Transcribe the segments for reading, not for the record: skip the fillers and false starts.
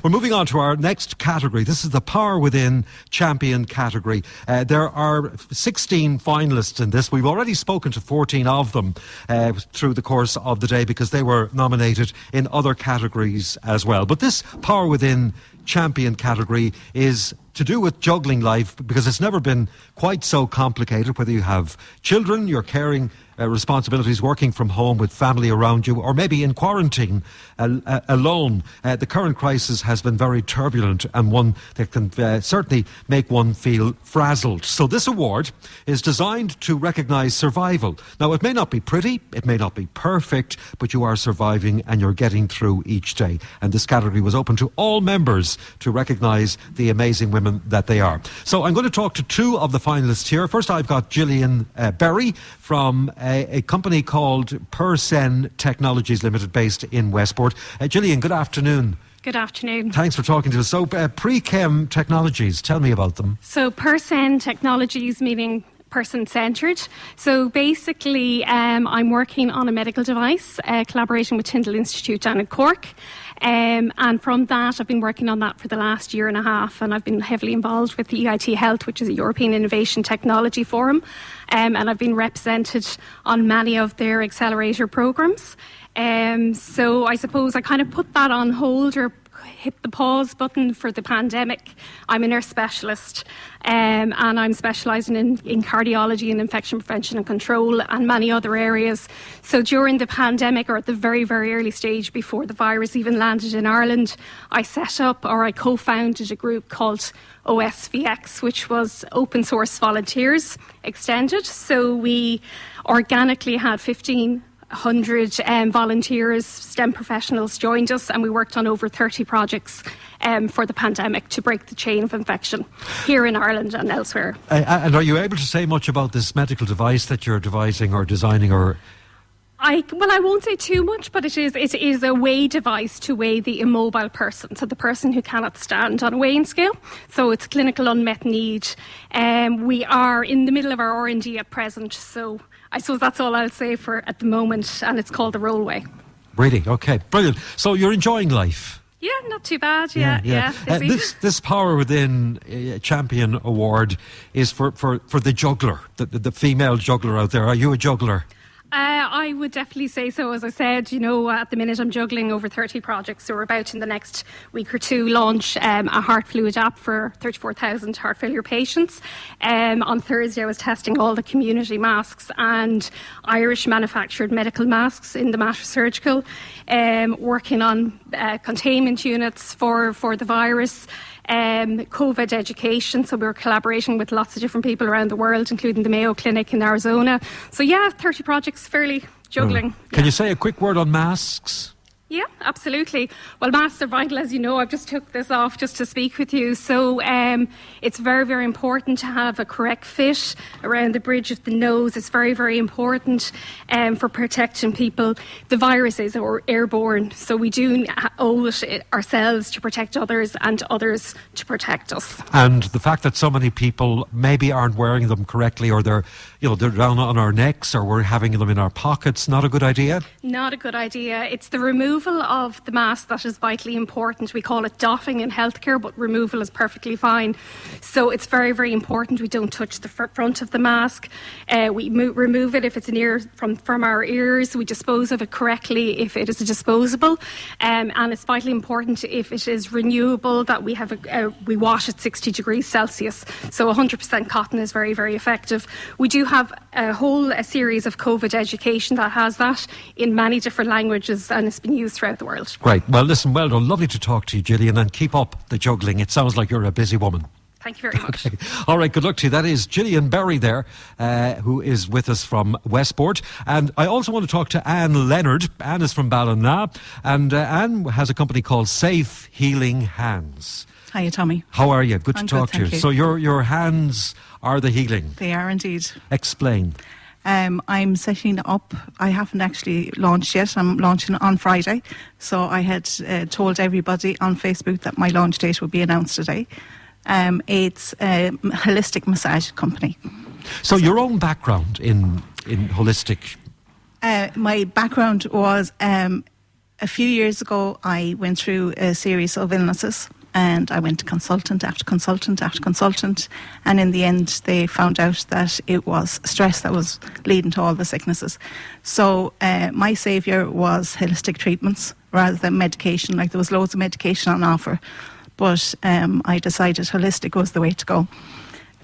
We're moving on to our next category. This is the Power Within Champion category. There are 16 finalists in this. We've already spoken to 14 of them through the course of the day because they were nominated in other categories as well. But this Power Within Champion category is to do with juggling life, because it's never been quite so complicated, whether you have children, you're caring responsibilities, working from home with family around you, or maybe in quarantine alone. The current crisis has been very turbulent and one that can certainly make one feel frazzled. So this award is designed to recognise survival. Now, it may not be pretty, it may not be perfect, but you are surviving and you're getting through each day. And this category was open to all members to recognise the amazing women that they are. So I'm going to talk to two of the finalists here. First, I've got Gillian Berry from a company called PerCen Technologies Limited, based in Westport. Gillian, good afternoon. Good afternoon. Thanks for talking to us. So, PerCen Technologies, tell me about them. So, PerCen Technologies, meaning person-centred. So basically, I'm working on a medical device, collaboration with Tyndall Institute down in Cork. And from that, I've been working on that for the last year and a half, and I've been heavily involved with the EIT Health, which is a European Innovation Technology Forum, and I've been represented on many of their accelerator programmes. So I suppose I kind of put that on hold, or hit the pause button for the pandemic. I'm a nurse specialist, and I'm specialising in cardiology and infection prevention and control and many other areas. So during the pandemic, or at the very, very early stage before the virus even landed in Ireland, I co-founded a group called OSVX, which was Open Source Volunteers Extended. So we organically had 1,500 volunteers, STEM professionals joined us, and we worked on over 30 projects for the pandemic to break the chain of infection here in Ireland and elsewhere. And are you able to say much about this medical device that you're devising or designing? Or I won't say too much, but it is a weigh device to weigh the immobile person, so the person who cannot stand on a weighing scale. So it's clinical unmet need. We are in the middle of our R&D at present, so I suppose that's all I'll say for at the moment, and it's called the Rollway. Really? Okay, brilliant. So you're enjoying life? Yeah, not too bad. Yeah. This Power Within Champion Award is for the juggler, the female juggler out there. Are you a juggler? I would definitely say so. As I said, at the minute I'm juggling over 30 projects. So we're about in the next week or two launch a heart fluid app for 34,000 heart failure patients. On Thursday I was testing all the community masks and Irish manufactured medical masks in the Mayo Surgical, working on containment units for the virus. COVID education, so we were collaborating with lots of different people around the world, including the Mayo Clinic in Arizona. So 30 projects, fairly juggling. Can you say a quick word on masks? Yeah, absolutely. Well, masks are vital, as you know. I've just took this off just to speak with you. So it's very, very important to have a correct fit around the bridge of the nose. It's very, very important for protecting people. The virus is airborne, so we do owe it ourselves to protect others and others to protect us. And the fact that so many people maybe aren't wearing them correctly, or they're down on our necks, or we're having them in our pockets, not a good idea? Not a good idea. It's the removal of the mask that is vitally important. We call it doffing in healthcare, but removal is perfectly fine. So it's very, very important we don't touch the front of the mask. We remove it if it's an ear from our ears. We dispose of it correctly if it is disposable. And it's vitally important if it is renewable that we have we wash at 60 degrees Celsius. So 100% cotton is very, very effective. We do have a series of COVID education that has that in many different languages, and it's been used throughout the world. Great. Well, listen, well done. Lovely to talk to you, Gillian, and keep up the juggling. It sounds like you're a busy woman. Thank you very much. Okay. All right, good luck to you. That is Gillian Berry there, who is with us from Westport. And I also want to talk to Leonard. Anne is from Ballina, and Anne has a company called Safe Healing Hands. Hiya, Tommy. How are you? Good I'm to talk good, to you. thank you. So your hands are the healing. They are indeed. Explain. I'm setting up, I haven't actually launched yet, I'm launching on Friday. So I had told everybody on Facebook that my launch date would be announced today. It's a holistic massage company. So your own background in holistic? My background was a few years ago, I went through a series of illnesses, and I went to consultant after consultant after consultant, and in the end they found out that it was stress that was leading to all the sicknesses. So my saviour was holistic treatments rather than medication. Like, there was loads of medication on offer, but I decided holistic was the way to go.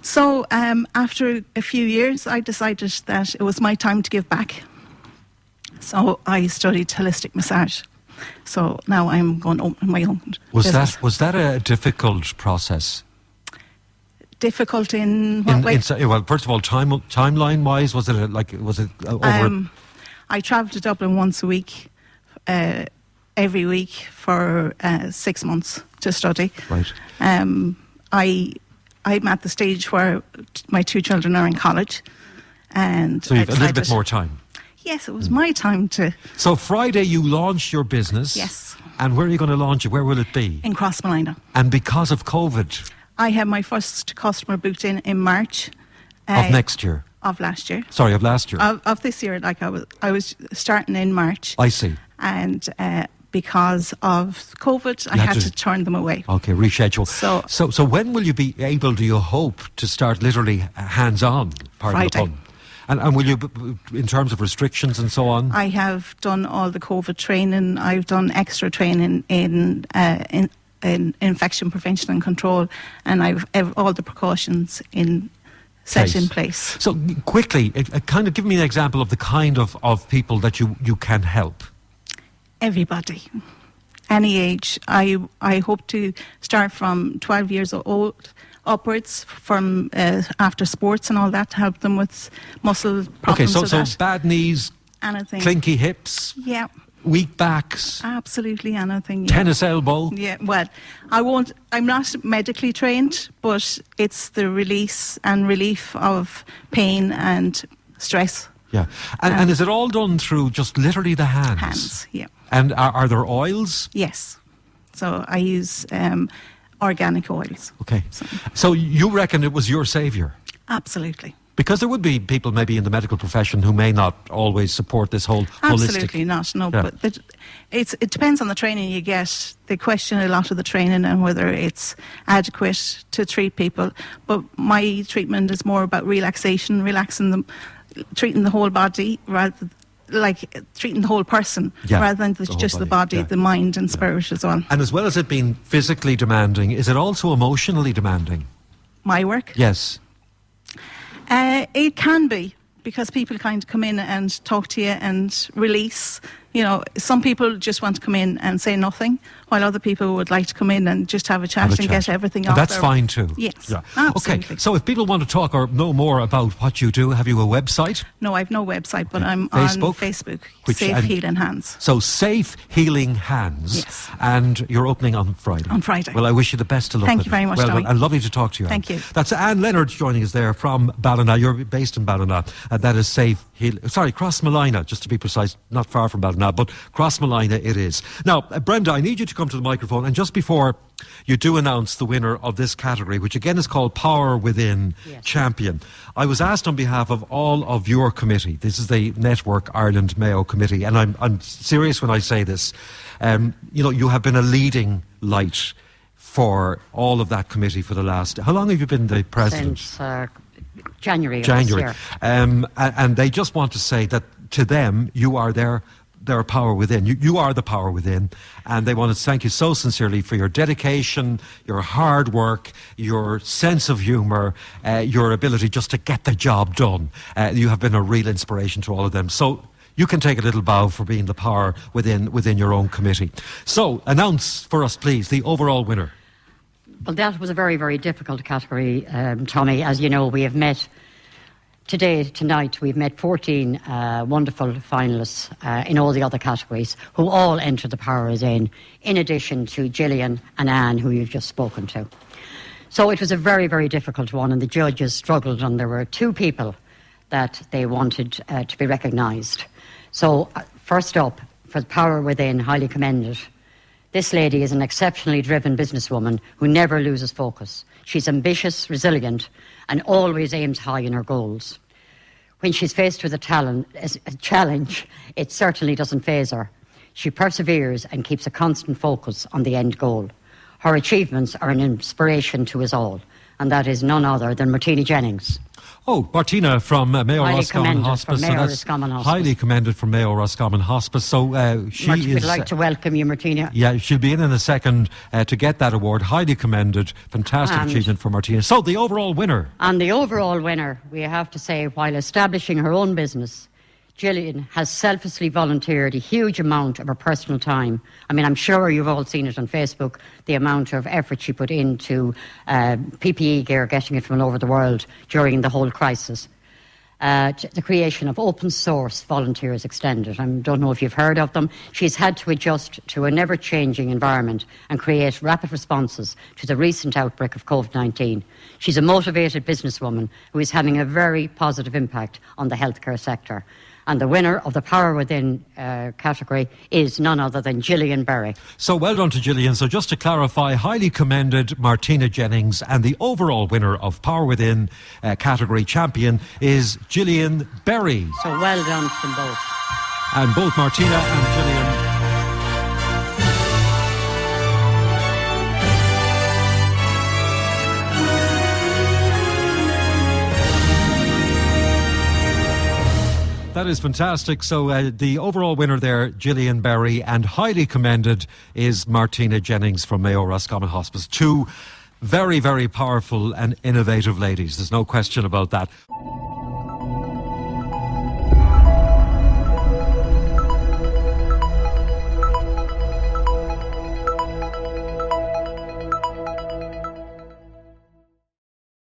So after a few years, I decided that it was my time to give back. So I studied holistic massage. So now I'm going to open my own business. Was that a difficult process? Difficult in what way? Well, first of all, timeline-wise, was it over? I travelled to Dublin once a week, every week for 6 months to study. Right. I'm at the stage where my 2 children are in college, and so you've a little bit more time. Yes, it was my time to. So Friday you launch your business. Yes. And where are you going to launch it? Where will it be? In Roscommon. And because of COVID? I had my first customer booked in March. Of next year? Of last year. Sorry, of last year. Of this year. Like, I was starting in March. I see. And because of COVID, I had to turn them away. Okay, reschedule. So when will you be able, do you hope, to start literally hands-on? Friday. The fun? And will you, in terms of restrictions and so on? I have done all the COVID training. I've done extra training in infection prevention and control, and I've all the precautions set in place. So quickly, kind of give me an example of the kind of people that you can help. Everybody, any age. I hope to start from 12 years old upwards, from after sports and all that, to help them with muscle problems. Okay, so bad knees, anything, clinky hips, yeah, weak backs, absolutely anything. Yeah. Tennis elbow. Yeah, well, I'm not medically trained, but it's the release and relief of pain and stress. Yeah, and is it all done through just literally the hands? Hands, yeah. And are there oils? Yes. So I use organic oils. Okay. So you reckon it was your saviour? Absolutely. Because there would be people maybe in the medical profession who may not always support this whole Absolutely holistic... not, no. Yeah. But it depends on the training you get. They question a lot of the training and whether it's adequate to treat people. But my treatment is more about relaxation, relaxing them, treating the whole body, rather like treating the whole person, rather than just the body, the mind and spirit as well. And as well as it being physically demanding, is it also emotionally demanding? My work? Yes. It can be, because people kind of come in and talk to you and release. You know, some people just want to come in and say nothing, while other people would like to come in and just have a chat and get everything off. That's fine too. Yes, yeah. absolutely. Okay, so if people want to talk or know more about what you do, have you a website? No, I've no website, but I'm on Facebook, Safe Healing Hands. So Safe Healing Hands. Yes. And you're opening on Friday. On Friday. Well, I wish you the best of luck. Thank you very much, Well Tommy. done, and lovely to talk to you. Thank you. That's Anne Leonard joining us there from Ballina. You're based in Ballina, and that is Safe Healing. Sorry, Crossmolina, just to be precise, not far from Ballina, but Crossmolina it is. Now, Brenda, I need you to come to the microphone, and just before you do announce the winner of this category, which again is called Power Within Champion, I was asked on behalf of all of your committee, this is the Network Ireland Mayo Committee, and I'm serious when I say this, you know, you have been a leading light for all of that committee for the last... How long have you been the president? Since January. January. And they just want to say that to them, you are their power within. You are the power within, and they want to thank you so sincerely for your dedication, your hard work, your sense of humour, your ability just to get the job done. You have been a real inspiration to all of them. So you can take a little bow for being the power within your own committee. So announce for us, please, the overall winner. Well, that was a very, very difficult category, Tommy. As you know, we have met tonight, we've met 14 wonderful finalists in all the other categories who all entered the Power Within, in addition to Gillian and Anne, who you've just spoken to. So it was a very, very difficult one, and the judges struggled, and there were 2 people that they wanted to be recognised. So first up, for the Power Within, highly commended. This lady is an exceptionally driven businesswoman who never loses focus. She's ambitious, resilient, and always aims high in her goals. When she's faced with a challenge, it certainly doesn't faze her. She perseveres and keeps a constant focus on the end goal. Her achievements are an inspiration to us all, and that is none other than Martina Jennings. Oh, Martina from Mayo Highly Roscommon commended Hospice. from Mayo that's Roscommon Hospice. highly commended from Mayo Roscommon Hospice. So she We'd is. like to welcome you, Martina. Yeah, she'll be in a second to get that award. Highly commended. Fantastic achievement for Martina. So the overall winner. And the overall winner, we have to say, while establishing her own business, Gillian has selflessly volunteered a huge amount of her personal time. I mean, I'm sure you've all seen it on Facebook, the amount of effort she put into PPE gear, getting it from all over the world during the whole crisis. The creation of open source volunteers extended. I don't know if you've heard of them. She's had to adjust to a never-changing environment and create rapid responses to the recent outbreak of COVID-19. She's a motivated businesswoman who is having a very positive impact on the healthcare sector. And the winner of the Power Within category is none other than Gillian Berry. So well done to Gillian. So just to clarify, highly commended Martina Jennings, and the overall winner of Power Within category champion is Gillian Berry. So well done to them both. And both Martina and Gillian. That is fantastic. So the overall winner there, Gillian Berry, and highly commended is Martina Jennings from Mayo Roscommon Hospice. Two very, very powerful and innovative ladies. There's no question about that.